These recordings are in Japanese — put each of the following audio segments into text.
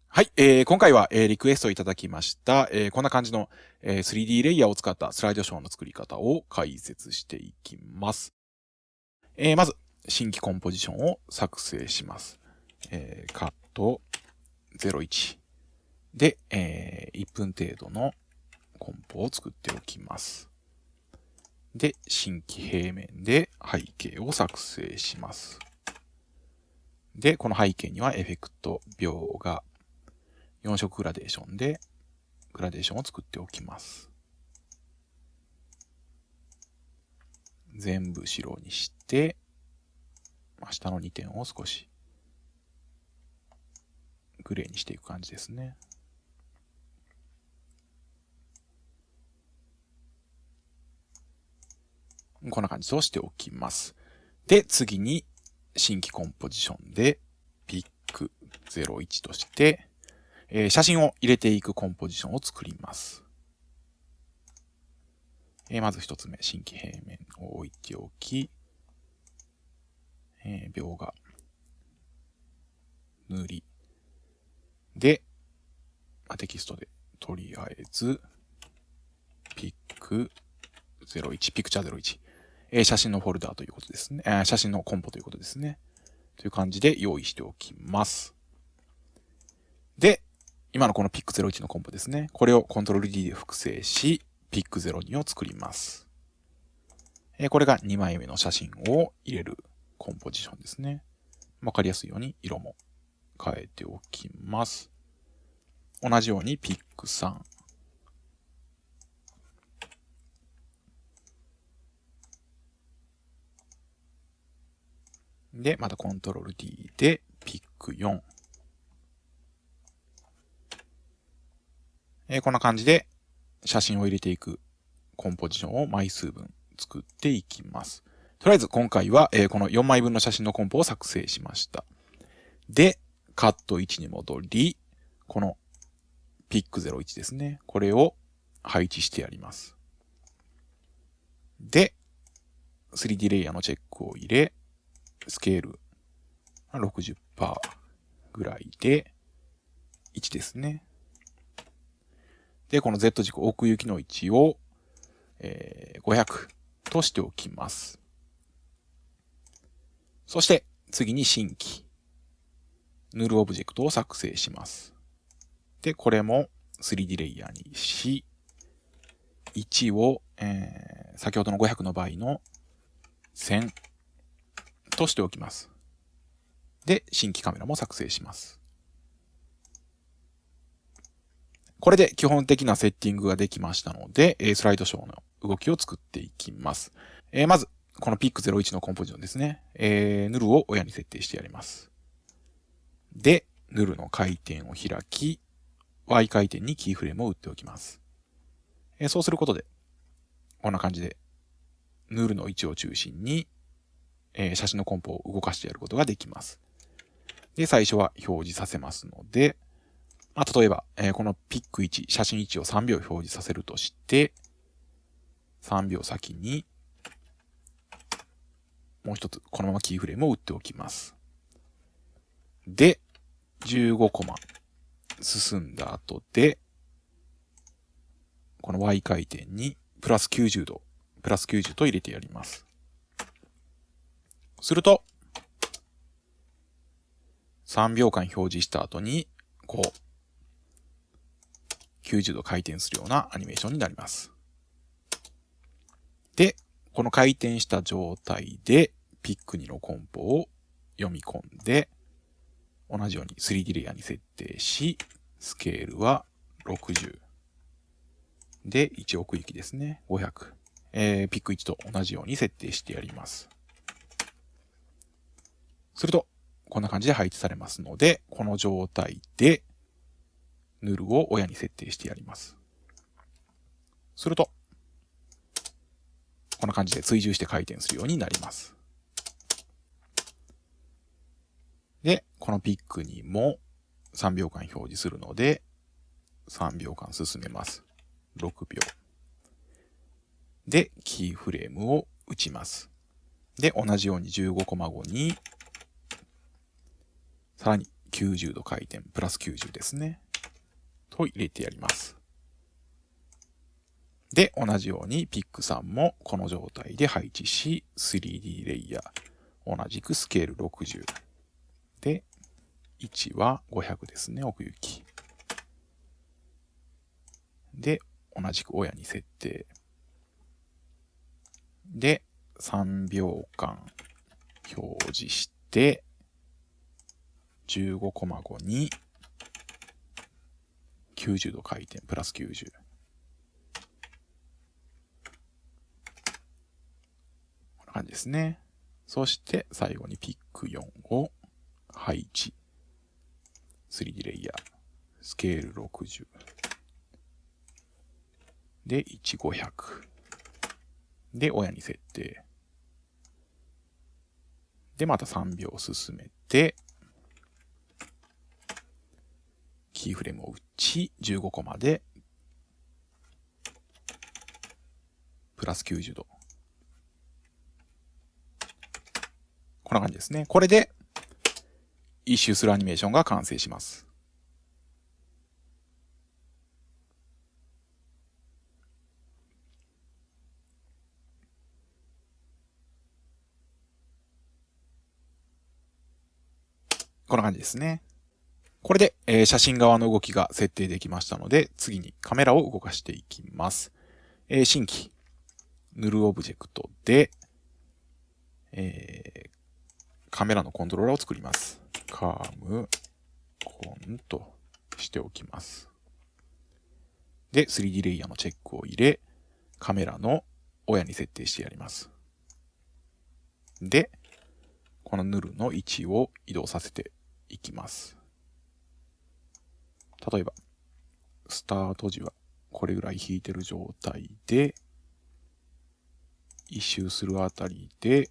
はい、今回は、リクエストいただきました、こんな感じの、3D レイヤーを使ったスライドショーの作り方を解説していきます。まず、新規コンポジションを作成します。カット01で、1分程度のコンポを作っておきます。で、新規平面で背景を作成します。で、この背景にはエフェクト、描画、4色グラデーションでグラデーションを作っておきます。全部白にして、下の2点を少しグレーにしていく感じですね。こんな感じとしておきます。で、次に新規コンポジションでピック01として、写真を入れていくコンポジションを作ります。まず一つ目、新規平面を置いておき、描画、塗り。で、テキストでとりあえず、ピック01、ピクチャー01、写真のフォルダーということですね。写真のコンポということですね。という感じで用意しておきます。で、今のこのピック01のコンポですね。これをコントロール D で複製し、ピック02を作ります。これが2枚目の写真を入れるコンポジションですね。わかりやすいように色も変えておきます。同じようにピック3。で、またコントロール D でピック4。こんな感じで写真を入れていくコンポジションを枚数分作っていきます。とりあえず今回は、この4枚分の写真のコンポを作成しました。で、カット1に戻り、このピック01ですね。これを配置してやります。で、3D レイヤーのチェックを入れ、スケール 60% ぐらいで1ですね。で、この Z 軸奥行きの位置を、500としておきます。そして次に新規ヌルオブジェクトを作成します。で、これも 3D レイヤーにし、1を、先ほどの500の倍の1000としておきます。で、新規カメラも作成します。これで基本的なセッティングができましたので、スライドショーの動きを作っていきます。まず、このピック01のコンポジションですね。ヌルを親に設定してやります。で、ヌルの回転を開き、Y 回転にキーフレームを打っておきます。そうすることで、こんな感じで、ヌルの位置を中心に、写真のコンポを動かしてやることができます。で、最初は表示させますので、例えば、このピック1、写真1を3秒表示させるとして、3秒先に、もう一つ、このままキーフレームを打っておきます。で、15コマ進んだ後で、この Y 回転にプラス90度、プラス90と入れてやります。すると、3秒間表示した後に、こう、90度回転するようなアニメーションになります。で、この回転した状態で、ピック2のコンポを読み込んで、同じように 3D レイヤーに設定し、スケールは60。で、1奥行きですね。500。ピック1と同じように設定してやります。すると、こんな感じで配置されますので、この状態で、ヌルを親に設定してやります。すると、こんな感じで追従して回転するようになります。で、このピックにも3秒間表示するので、3秒間進めます。6秒。で、キーフレームを打ちます。で、同じように15コマ後に、さらに90度回転、プラス90ですね。と入れてやります。で、同じようにピック3もこの状態で配置し、3D レイヤー、同じくスケール60。で、位置は500ですね、奥行き。で、同じく親に設定。で、3秒間表示して、15コマ後に90度回転、プラス90。こんな感じですね。そして最後にピック4を配置。3D レイヤー。スケール60。で、1500。で、親に設定。で、また3秒進めて、キーフレームを打ち、15コマで、プラス90度。こんな感じですね。これで、一周するアニメーションが完成します。こんな感じですね。これで、写真側の動きが設定できましたので、次にカメラを動かしていきます。新規、ヌルオブジェクトで、カメラのコントローラーを作ります。カーム、コンとしておきます。で、3D レイヤーのチェックを入れ、カメラの親に設定してやります。で、このヌルの位置を移動させていきます。例えば、スタート時はこれぐらい引いてる状態で、一周するあたりで、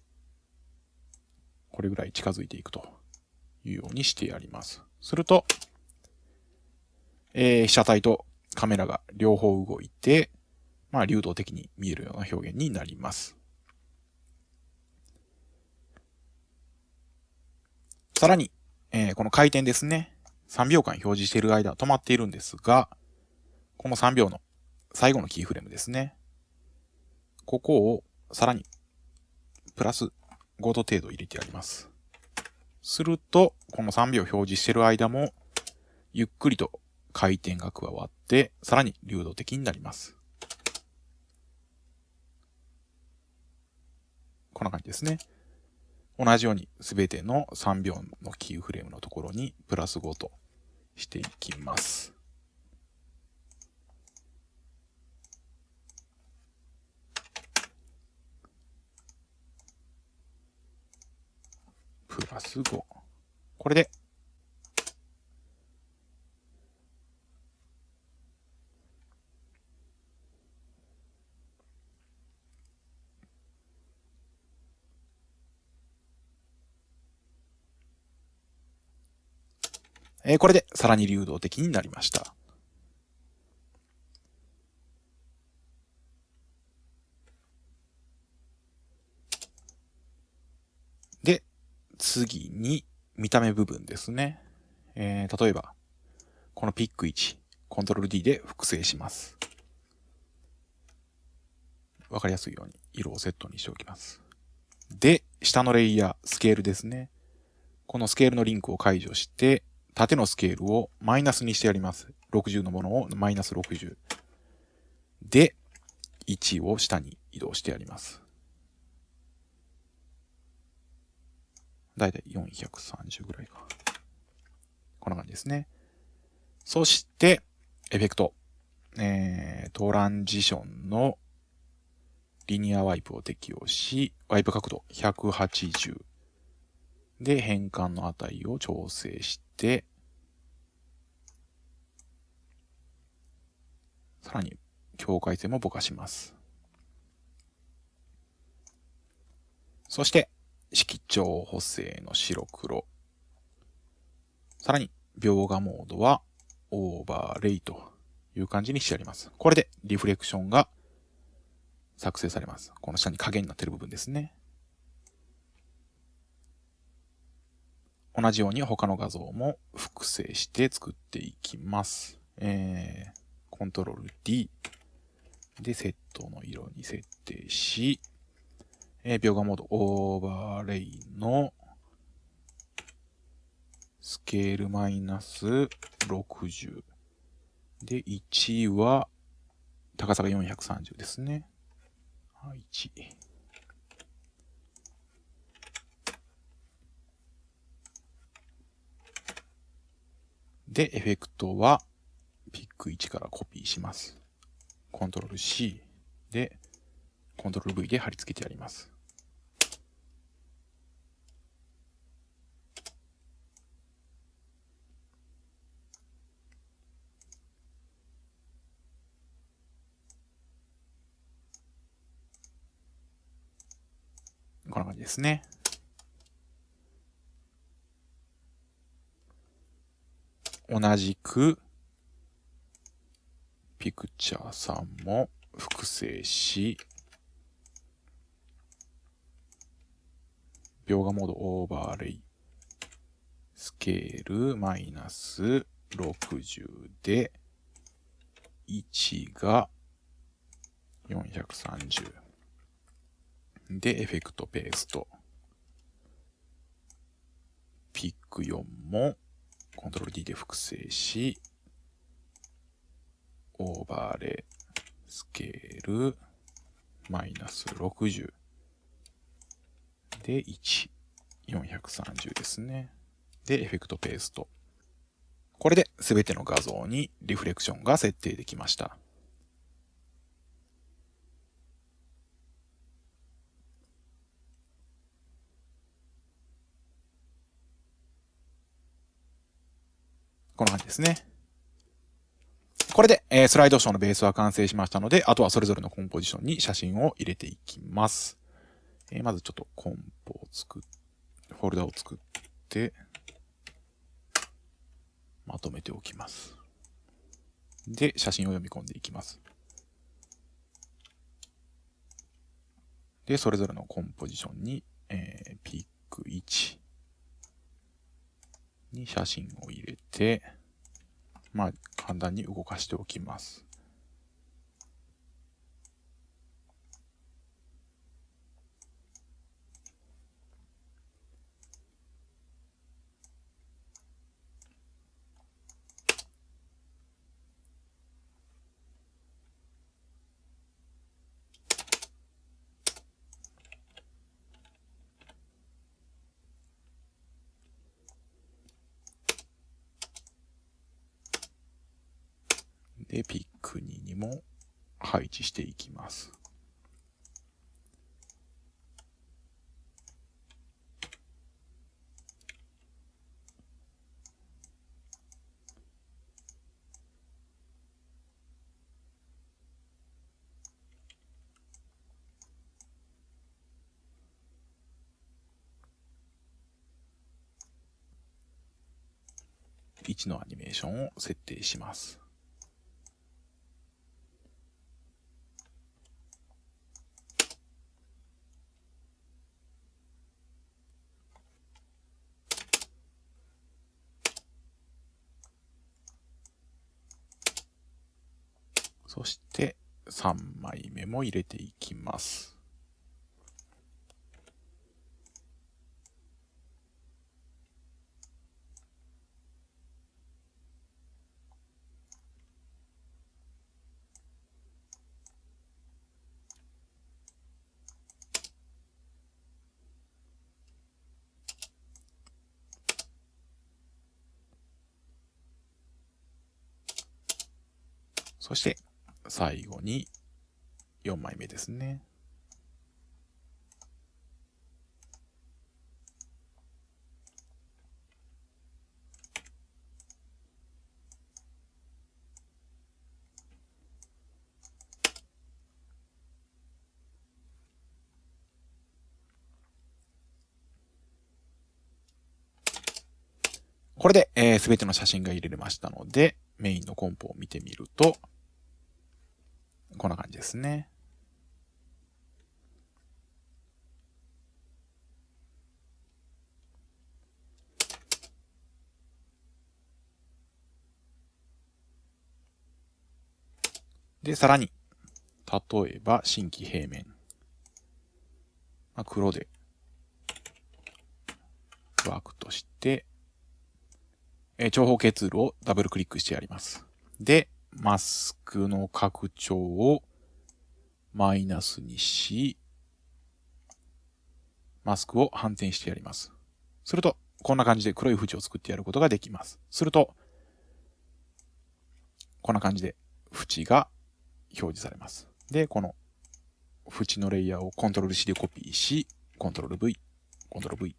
これぐらい近づいていくというようにしてやります。すると、被写体とカメラが両方動いて、流動的に見えるような表現になります。さらに、この回転ですね。3秒間表示している間止まっているんですが、この3秒の最後のキーフレームですね。ここをさらにプラス5度程度入れてやります。すると、この3秒表示している間も、ゆっくりと回転が加わって、さらに流動的になります。こんな感じですね。同じように全ての3秒のキーフレームのところにプラス5としていきます。プラス5。これで、これでさらに流動的になりました。で、次に見た目部分ですね。例えば、このピック1、コントロール D で複製します。わかりやすいように色をセットにしておきます。で、下のレイヤー、スケールですね。このスケールのリンクを解除して、縦のスケールをマイナスにしてやります。60のものをマイナス60。で、1を下に移動してやります。だいたい430ぐらいか。こんな感じですね。そして、エフェクト。トランジションのリニアワイプを適用し、ワイプ角度180で変換の値を調整して、さらに境界線もぼかします。そして、色調補正の白黒。さらに、描画モードはオーバーレイという感じにしてあります。これでリフレクションが作成されます。この下に影になっている部分ですね。同じように他の画像も複製して作っていきます。コントロール D でセットの色に設定し、描画モードオーバーレイのスケールマイナス60。で、1は高さが430ですね。1。で、エフェクトはピック1からコピーします。コントロール C で、コントロール V で貼り付けてやります。こんな感じですね。同じく、ピクチャーさんも複製し、描画モードオーバーレイ、スケールマイナス60で、1が430。で、エフェクトペースト。ピック4もコントロール D で複製し、オーバーレイ、スケール、マイナス60。で、1、430ですね。で、エフェクトペースト。これで全ての画像にリフレクションが設定できました。こんな感じですね。これで、スライドショーのベースは完成しましたので、あとはそれぞれのコンポジションに写真を入れていきます。まずちょっとコンポをフォルダを作って、まとめておきます。で、写真を読み込んでいきます。で、それぞれのコンポジションに、ピック1に写真を入れて、簡単に動かしておきます。で、ピック2にも配置していきます。1のアニメーションを設定します。そして3枚目も入れていきます。そして最後に4枚目ですね。これで、全ての写真が入れれましたので、メインのコンポを見てみると、こんな感じですね。で、さらに、例えば、新規平面。黒で、ワークとして、長方形ツールをダブルクリックしてやります。で、マスクの拡張をマイナスにし、マスクを反転してやります。すると、こんな感じで黒い縁を作ってやることができます。すると、こんな感じで縁が表示されます。で、この縁のレイヤーをコントロール C でコピーし、コントロール V、コントロール V、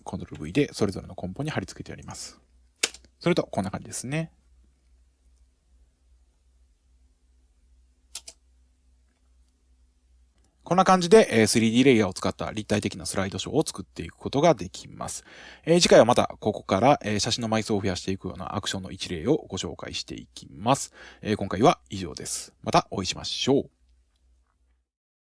コントロール V でそれぞれのコンポに貼り付けてやります。すると、こんな感じですね。こんな感じで 3D レイヤーを使った立体的なスライドショーを作っていくことができます。次回はまたここから写真の枚数を増やしていくようなアクションの一例をご紹介していきます。今回は以上です。またお会いしましょう。